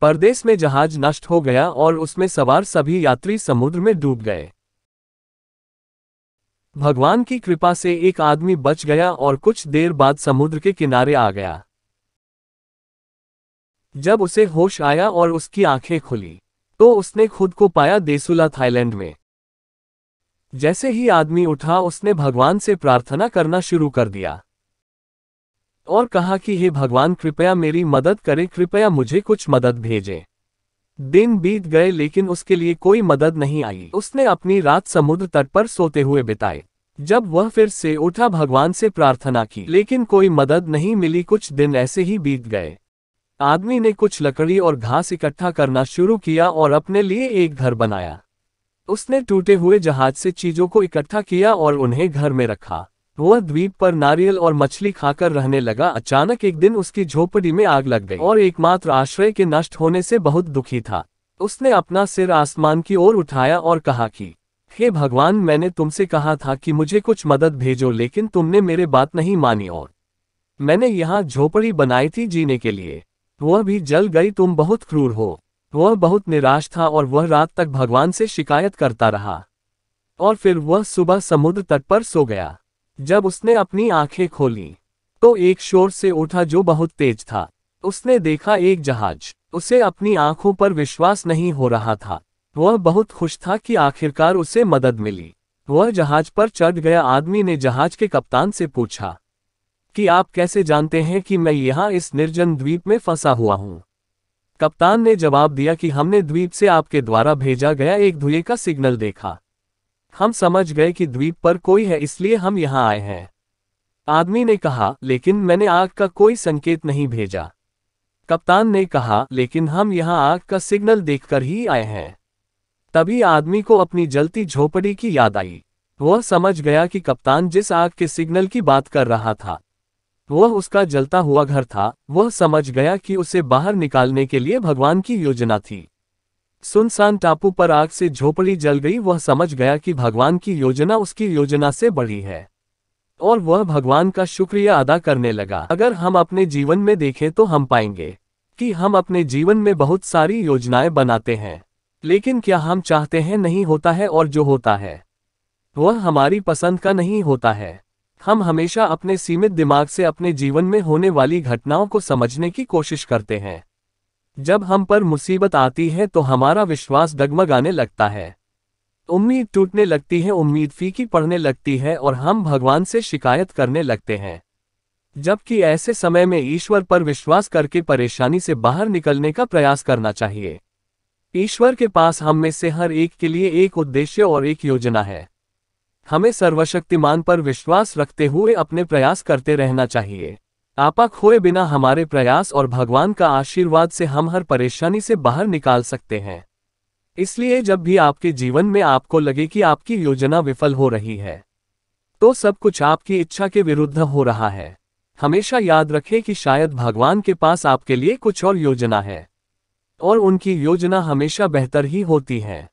परदेश में जहाज नष्ट हो गया और उसमें सवार सभी यात्री समुद्र में डूब गए। भगवान की कृपा से एक आदमी बच गया और कुछ देर बाद समुद्र के किनारे आ गया। जब उसे होश आया और उसकी आंखें खुली, तो उसने खुद को पाया देसुला, थाईलैंड में। जैसे ही आदमी उठा, उसने भगवान से प्रार्थना करना शुरू कर दिया और कहा कि हे भगवान, कृपया मेरी मदद करें, कृपया मुझे कुछ मदद भेजें। दिन बीत गए लेकिन उसके लिए कोई मदद नहीं आई। उसने अपनी रात समुद्र तट पर सोते हुए बिताई। जब वह फिर से उठा, भगवान से प्रार्थना की, लेकिन कोई मदद नहीं मिली। कुछ दिन ऐसे ही बीत गए। आदमी ने कुछ लकड़ी और घास इकट्ठा करना शुरू किया और अपने लिए एक घर बनाया। उसने टूटे हुए जहाज से चीजों को इकट्ठा किया और उन्हें घर में रखा। वह द्वीप पर नारियल और मछली खाकर रहने लगा। अचानक एक दिन उसकी झोपड़ी में आग लग गई और एकमात्र आश्रय के नष्ट होने से बहुत दुखी था। उसने अपना सिर आसमान की ओर उठाया और कहा कि हे भगवान, मैंने तुमसे कहा था कि मुझे कुछ मदद भेजो, लेकिन तुमने मेरे बात नहीं मानी और मैंने यहाँ झोपड़ी बनाई थी जीने के लिए, वह भी जल गई। तुम बहुत क्रूर हो। वह बहुत निराश था और वह रात तक भगवान से शिकायत करता रहा और फिर वह सुबह समुद्र तट पर सो गया। जब उसने अपनी आंखें खोली तो एक शोर से उठा जो बहुत तेज था। उसने देखा एक जहाज। उसे अपनी आंखों पर विश्वास नहीं हो रहा था। वह बहुत खुश था कि आखिरकार उसे मदद मिली। वह जहाज पर चढ़ गया। आदमी ने जहाज के कप्तान से पूछा कि आप कैसे जानते हैं कि मैं यहाँ इस निर्जन द्वीप में फंसा हुआ हूँ। कप्तान ने जवाब दिया कि हमने द्वीप से आपके द्वारा भेजा गया एक धुएं का सिग्नल देखा। हम समझ गए कि द्वीप पर कोई है, इसलिए हम यहाँ आए हैं। आदमी ने कहा, लेकिन मैंने आग का कोई संकेत नहीं भेजा। कप्तान ने कहा, लेकिन हम यहाँ आग का सिग्नल देखकर ही आए हैं। तभी आदमी को अपनी जलती झोपड़ी की याद आई। वह समझ गया कि कप्तान जिस आग के सिग्नल की बात कर रहा था वह उसका जलता हुआ घर था। वह समझ गया कि उसे बाहर निकालने के लिए भगवान की योजना थी। सुनसान टापू पर आग से झोपड़ी जल गई। वह समझ गया कि भगवान की योजना उसकी योजना से बड़ी है और वह भगवान का शुक्रिया अदा करने लगा। अगर हम अपने जीवन में देखें तो हम पाएंगे कि हम अपने जीवन में बहुत सारी योजनाएं बनाते हैं, लेकिन क्या हम चाहते हैं नहीं होता है, और जो होता है वह हमारी पसंद का नहीं होता है। हम हमेशा अपने सीमित दिमाग से अपने जीवन में होने वाली घटनाओं को समझने की कोशिश करते हैं। जब हम पर मुसीबत आती है तो हमारा विश्वास डगमगाने लगता है, उम्मीद टूटने लगती है, उम्मीद फीकी पड़ने लगती है और हम भगवान से शिकायत करने लगते हैं। जबकि ऐसे समय में ईश्वर पर विश्वास करके परेशानी से बाहर निकलने का प्रयास करना चाहिए। ईश्वर के पास हम में से हर एक के लिए एक उद्देश्य और एक योजना है। हमें सर्वशक्तिमान पर विश्वास रखते हुए अपने प्रयास करते रहना चाहिए। आपा खोए बिना हमारे प्रयास और भगवान का आशीर्वाद से हम हर परेशानी से बाहर निकाल सकते हैं। इसलिए जब भी आपके जीवन में आपको लगे कि आपकी योजना विफल हो रही है, तो सब कुछ आपकी इच्छा के विरुद्ध हो रहा है, हमेशा याद रखें कि शायद भगवान के पास आपके लिए कुछ और योजना है और उनकी योजना हमेशा बेहतर ही होती है।